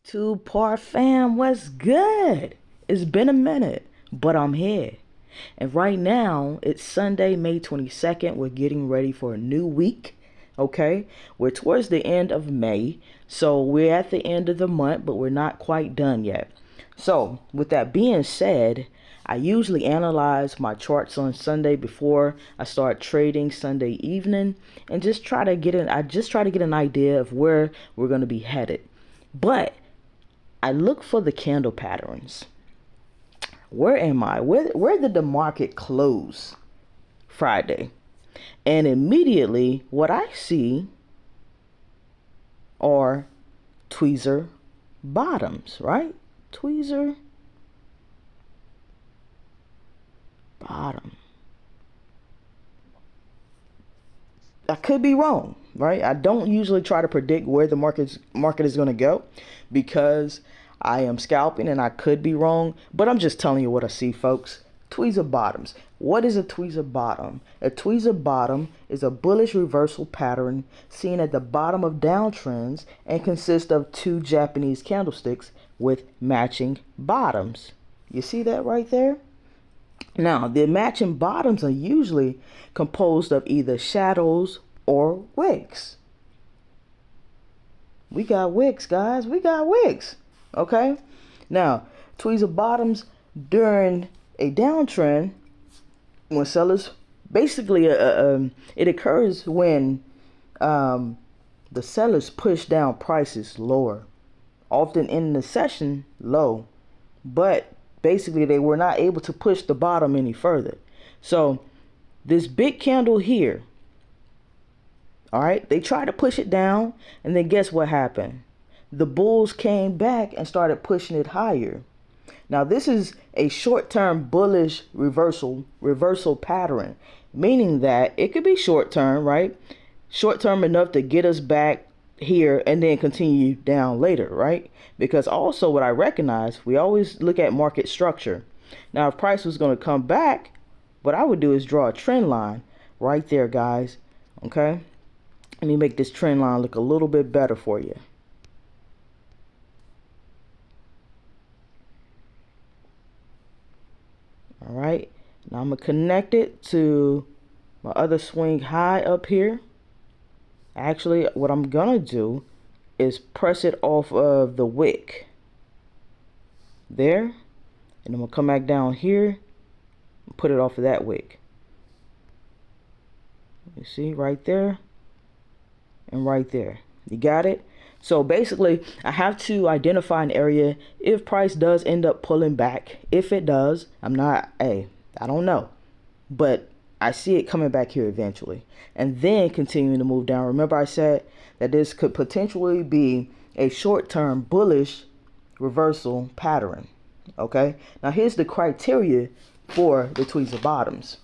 TuPar fam, what's good? It's been a minute, but I'm here. And right now, it's Sunday, May 22nd. We're getting ready for a new week. Okay? We're towards the end of May. So we're at the end of the month, but we're not quite done yet. So, with that being said, I usually analyze my charts on Sunday before I start trading Sunday evening and just try to get an idea of where we're going to be headed. But I look for the candle patterns. Where am I? Where did the market close Friday? And immediately what I see are tweezer bottoms, right? Tweezer bottom. I could be wrong, right? I don't usually try to predict where the market is going to go because I am scalping and I could be wrong, but I'm just telling you what I see, folks. Tweezer bottoms. What is a tweezer bottom? A tweezer bottom is a bullish reversal pattern seen at the bottom of downtrends and consists of two Japanese candlesticks with matching bottoms. You see that right there? Now, the matching bottoms are usually composed of either shadows or wicks. We got wicks, guys. We got wicks. Okay? Now, tweezer bottoms during a downtrend, when sellers basically it occurs when the sellers push down prices lower, often in the session low, but basically they were not able to push the bottom any further. So this big candle here, all right, they tried to push it down, and then guess what happened? The bulls came back and started pushing it higher. Now this is a short-term bullish reversal pattern, meaning that it could be short-term, right? Short-term enough to get us back here and then continue down later, right? Because also what I recognize, we always look at market structure. Now if price was going to come back, what I would do is draw a trend line right there, guys. Okay, let me make this trend line look a little bit better for you. All right, now I'm gonna connect it to my other swing high up here. Actually, what I'm gonna do is press it off of the wick there, and I'm gonna come back down here and put it off of that wick. You see right there and right there. You got it? So basically, I have to identify an area if price does end up pulling back. If it does, I don't know, but I see it coming back here eventually, and then continuing to move down. Remember I said that this could potentially be a short-term bullish reversal pattern. Okay, now here's the criteria for the tweezer bottoms.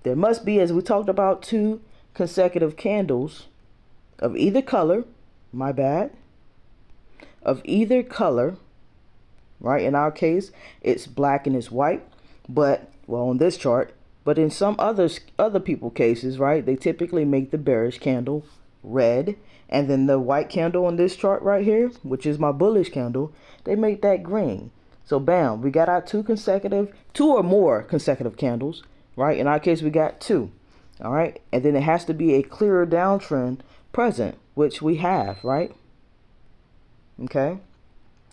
There must be, as we talked about, two consecutive candles of either color, of either color, right? In our case, it's black and it's white, but, well, on this chart, but in some other people cases, right, they typically make the bearish candle red, and then the white candle on this chart right here, which is my bullish candle, they make that green. So bam, we got our two or more consecutive candles, right? In our case, we got two. All right, and then it has to be a clearer downtrend present, which we have, right? Okay,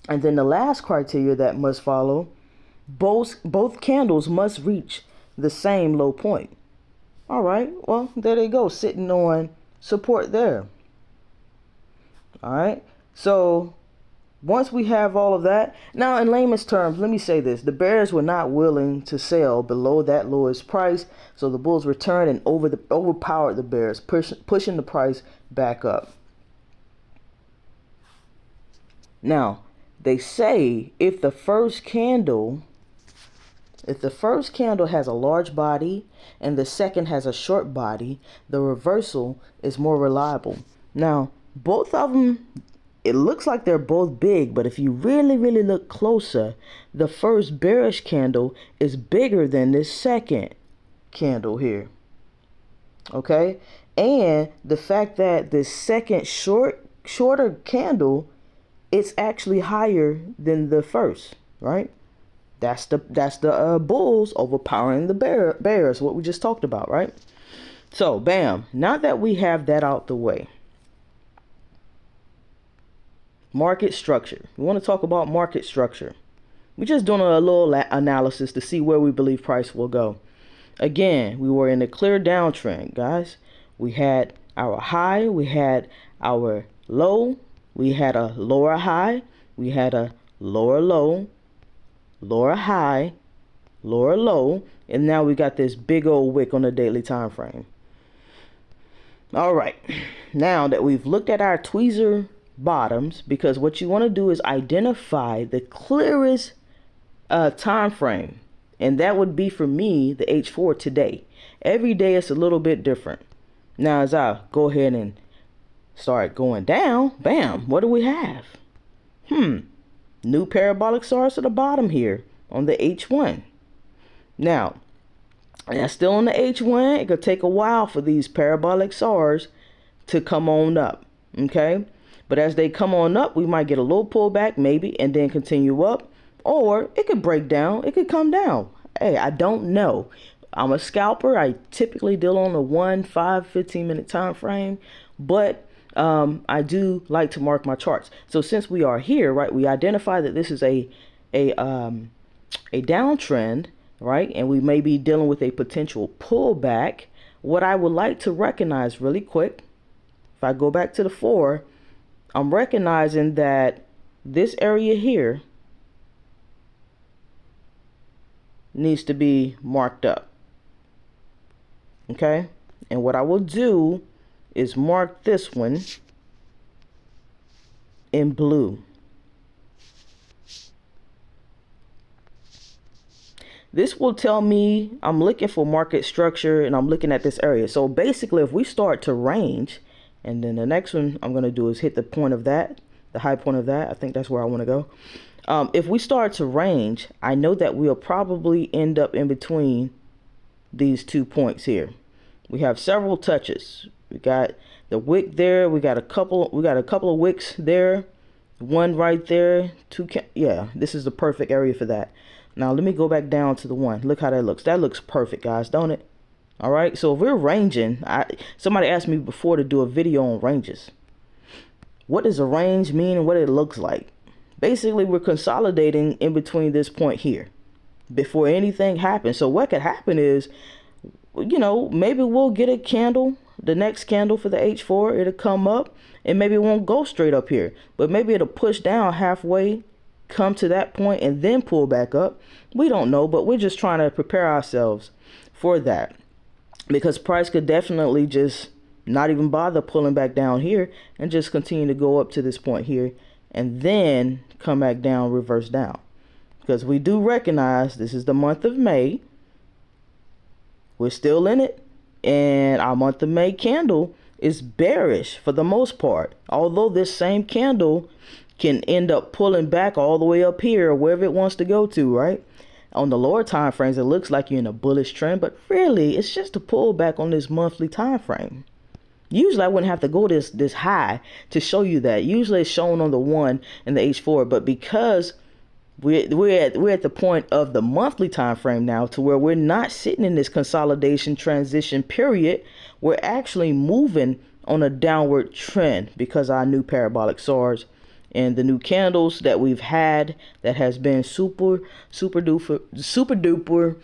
and then the last criteria that must follow, both candles must reach the same low point. All right, well, there they go, sitting on support there. All right, so once we have all of that, now in layman's terms, let me say this: the bears were not willing to sell below that lowest price, so the bulls returned and overpowered the bears, pushing the price back up. Now, they say if the first candle has a large body and the second has a short body, the reversal is more reliable. Now, both of them, it looks like they're both big, but if you really, really look closer, the first bearish candle is bigger than this second candle here. Okay? And the fact that the second shorter candle it's actually higher than the first, right? That's the bulls overpowering the bears, what we just talked about, right? So bam, now that we have that out the way, market structure. We want to talk about market structure. We're just doing a little analysis to see where we believe price will go. Again, we were in a clear downtrend, guys. We had our high, we had our low, we had a lower high, we had a lower low, lower high, lower low, and now we got this big old wick on the daily time frame. All right, now that we've looked at our tweezer bottoms, because what you want to do is identify the clearest time frame, and that would be for me the H4 today. Every day it's a little bit different. Now as I go ahead and start going down, bam, what do we have? New parabolic stars to the bottom here on the H1. Now that's still on the H1. It could take a while for these parabolic stars to come on up, okay? But as they come on up, we might get a little pullback maybe and then continue up, or it could break down, it could come down. Hey, I don't know. I'm a scalper. I typically deal on a 1, 5, 15-minute time frame, but I do like to mark my charts. So since we are here, right, we identify that this is a downtrend, right, and we may be dealing with a potential pullback. What I would like to recognize really quick, if I go back to the 4, I'm recognizing that this area here needs to be marked up. Okay, and what I will do is mark this one in blue. This will tell me I'm looking for market structure and I'm looking at this area. So basically, if we start to range, and then the next one I'm going to do is hit the point of that, the high point of that. I think that's where I want to go. If we start to range, I know that we'll probably end up in between these 2 points here. We have several touches. We got the wick there. We got a couple of wicks there. One right there. Yeah, this is the perfect area for that. Now let me go back down to the 1. Look how that looks. That looks perfect, guys, don't it? All right. So if we're ranging, somebody asked me before to do a video on ranges. What does a range mean and what it looks like? Basically, we're consolidating in between this point here before anything happens. So what could happen is, you know, maybe we'll get a candle, the next candle for the H4, it'll come up, and maybe it won't go straight up here, but maybe it'll push down halfway, come to that point, and then pull back up. We don't know, but we're just trying to prepare ourselves for that, because price could definitely just not even bother pulling back down here and just continue to go up to this point here and then come back down, reverse down, because we do recognize this is the month of May. We're still in it, and our month of May candle is bearish for the most part, although this same candle can end up pulling back all the way up here or wherever it wants to go to, right? On the lower time frames, it looks like you're in a bullish trend, but really it's just a pullback on this monthly time frame. Usually I wouldn't have to go this high to show you that. Usually it's shown on the 1 and the H4, but because we're at the point of the monthly time frame now, to where we're not sitting in this consolidation transition period, we're actually moving on a downward trend because our new parabolic stars and the new candles that we've had that has been super duper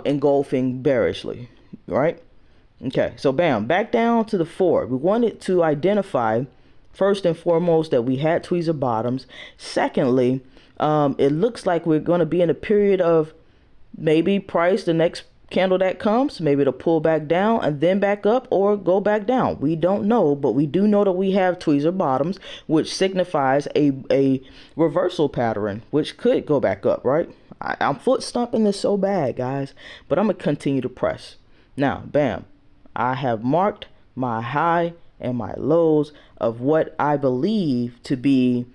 engulfing bearishly, right? Okay, so bam, back down to the 4. We wanted to identify first and foremost that we had tweezer bottoms. Secondly, it looks like we're going to be in a period of maybe price the next candle that comes, maybe it'll pull back down and then back up or go back down. We don't know, but we do know that we have tweezer bottoms, which signifies a reversal pattern, which could go back up, right? I'm foot stomping this so bad, guys, but I'm going to continue to press. Now, bam, I have marked my high and my lows of what I believe to be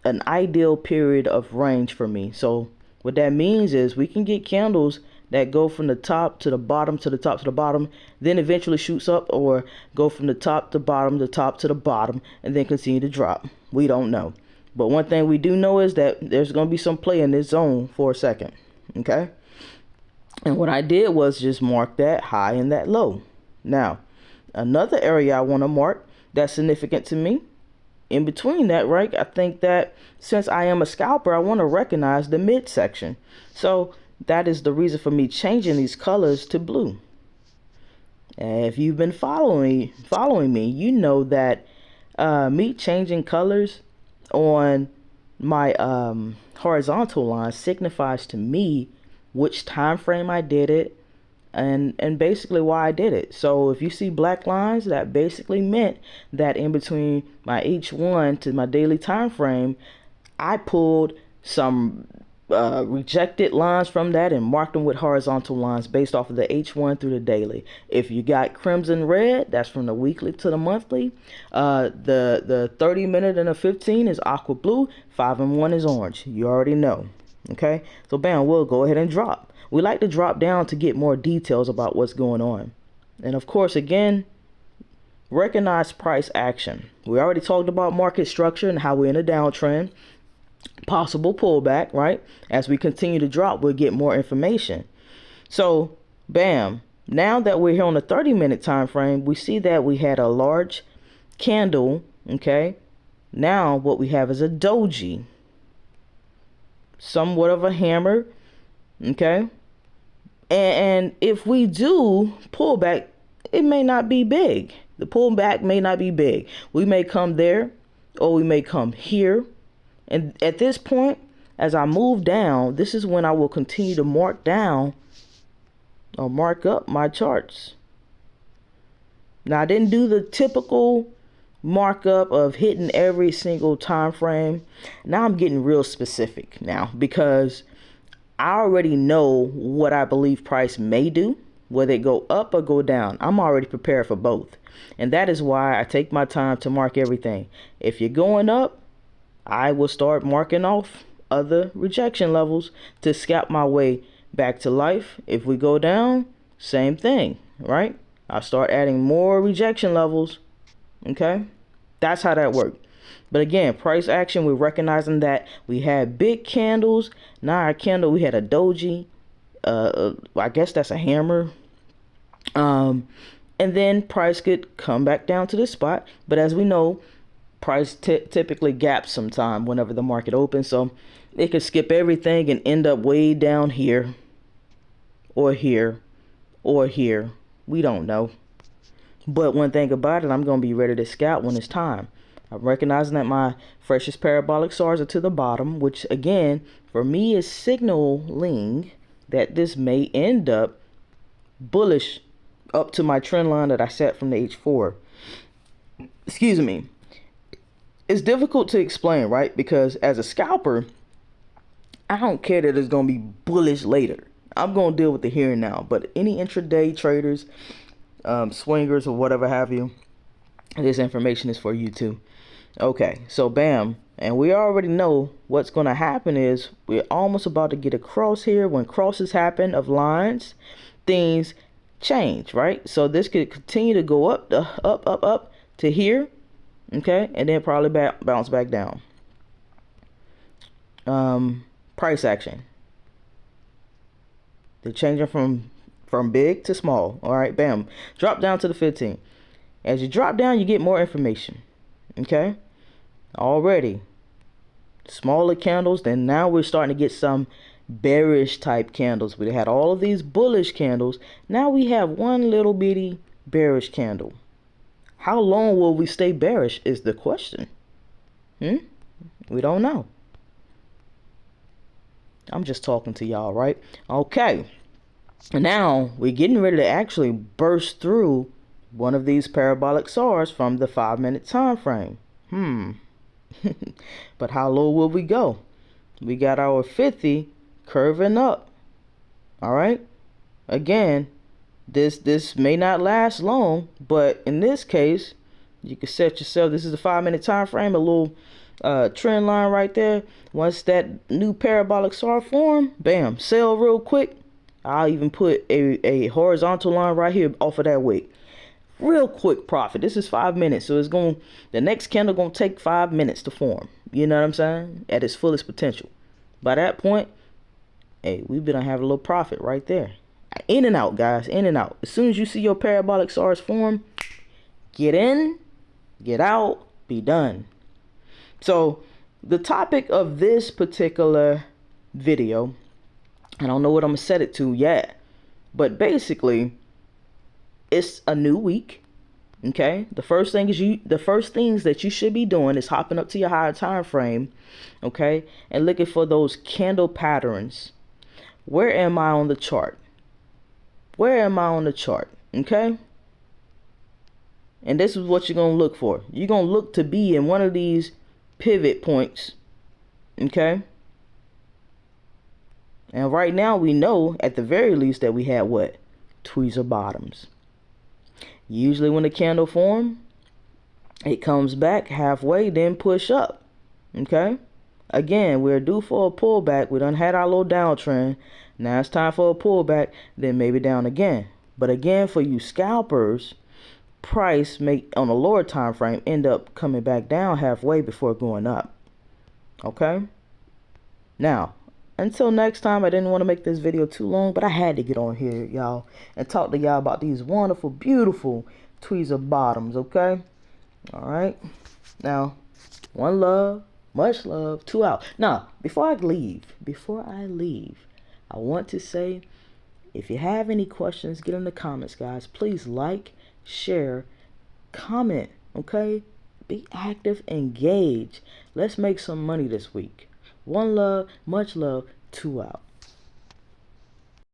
an ideal period of range for me. So what that means is we can get candles that go from the top to the bottom to the top to the bottom, then eventually shoots up, or go from the top to bottom, the top to the bottom, and then continue to drop. We don't know. But one thing we do know is that there's going to be some play in this zone for a second. Okay. And what I did was just mark that high and that low. Now, another area I want to mark that's significant to me, in between that, right? I think that since I am a scalper, I want to recognize the midsection. So that is the reason for me changing these colors to blue. And if you've been following me, you know that me changing colors on my horizontal line signifies to me which time frame I did it and basically why I did it. So if you see black lines, that basically meant that in between my H1 to my daily time frame, I pulled some rejected lines from that and marked them with horizontal lines based off of the H1 through the daily. If you got crimson red, that's from the weekly to the monthly. The 30 minute and the 15 is aqua blue. 5 and 1 is orange. You already know. Okay, so bam, we'll go ahead and drop. We like to drop down to get more details about what's going on. And of course, again, recognize price action. We already talked about market structure and how we're in a downtrend. Possible pullback, right? As we continue to drop, we'll get more information. So bam, now that we're here on the 30-minute time frame, we see that we had a large candle. Okay, now what we have is a doji, somewhat of a hammer. Okay, and if we do pull back, it may not be big. The pullback may not be big. We may come there or we may come here. And at this point, as I move down, this is when I will continue to mark down or mark up my charts. Now, I didn't do the typical markup of hitting every single time frame. Now I'm getting real specific now because I already know what I believe price may do, whether it go up or go down. I'm already prepared for both. And that is why I take my time to mark everything. If you're going up, I will start marking off other rejection levels to scalp my way back to life. If we go down, same thing, right? I'll start adding more rejection levels. Okay, that's how that worked. But again, price action, we're recognizing that we had big candles. Now our candle, we had a doji. I guess that's a hammer. And then price could come back down to this spot. But as we know, price typically gaps sometime whenever the market opens, so it could skip everything and end up way down here or here or here. We don't know. But one thing about it, I'm going to be ready to scalp when it's time. I'm recognizing that my freshest parabolic stars are to the bottom, which again for me is signaling that this may end up bullish up to my trend line that I set from the H4. Excuse me. It's difficult to explain, right? Because as a scalper, I don't care that it's going to be bullish later. I'm going to deal with the here and now. But any intraday traders, swingers or whatever have you, this information is for you too. Okay, so bam. And we already know what's going to happen is we're almost about to get a cross here. When crosses happen of lines, things change, right? So this could continue to go up to here. Okay, and then probably bounce back down. Price action. They're changing from big to small. All right, bam. Drop down to the 15. As you drop down, you get more information. Okay, already smaller candles. Then now we're starting to get some bearish type candles. We had all of these bullish candles. Now we have one little bitty bearish candle. How long will we stay bearish is the question. We don't know. I'm just talking to y'all, right? Okay. Now we're getting ready to actually burst through one of these parabolic stars from the 5-minute time frame. But how low will we go? We got our 50 curving up. All right. Again, this may not last long, but in this case, you can set yourself, this is a 5-minute time frame, a little trend line right there. Once that new parabolic star form, bam, sell real quick. I'll even put a horizontal line right here off of that wick. Real quick profit. This is 5 minutes, so it's going, the next candle gonna take 5 minutes to form. You know what I'm saying? At its fullest potential. By that point, hey, we better have a little profit right there. In and out, guys. In and out. As soon as you see your parabolic stars form, get in, get out, be done. So the topic of this particular video, I don't know what I'm gonna set it to yet, but basically it's a new week. Okay, the first things that you should be doing is hopping up to your higher time frame, okay, and looking for those candle patterns. Where am I on the chart? Where am I on the chart? Okay, and this is what you're gonna look for. You're gonna look to be in one of these pivot points. Okay, and right now we know at the very least that we had what? Tweezer bottoms. Usually when the candle form, it comes back halfway, then push up. Okay, again, we're due for a pullback. We done had our little downtrend. Now it's time for a pullback, then maybe down again. But again, for you scalpers, price may on a lower time frame end up coming back down halfway before going up. Okay, now until next time, I didn't want to make this video too long, but I had to get on here, y'all, and talk to y'all about these wonderful, beautiful tweezer bottoms. Okay, all right. Now, one love, much love, two out. Now, before I leave, I want to say, if you have any questions, get in the comments, guys. Please like, share, comment. Okay, be active, engage. Let's make some money this week. One love, much love, two out.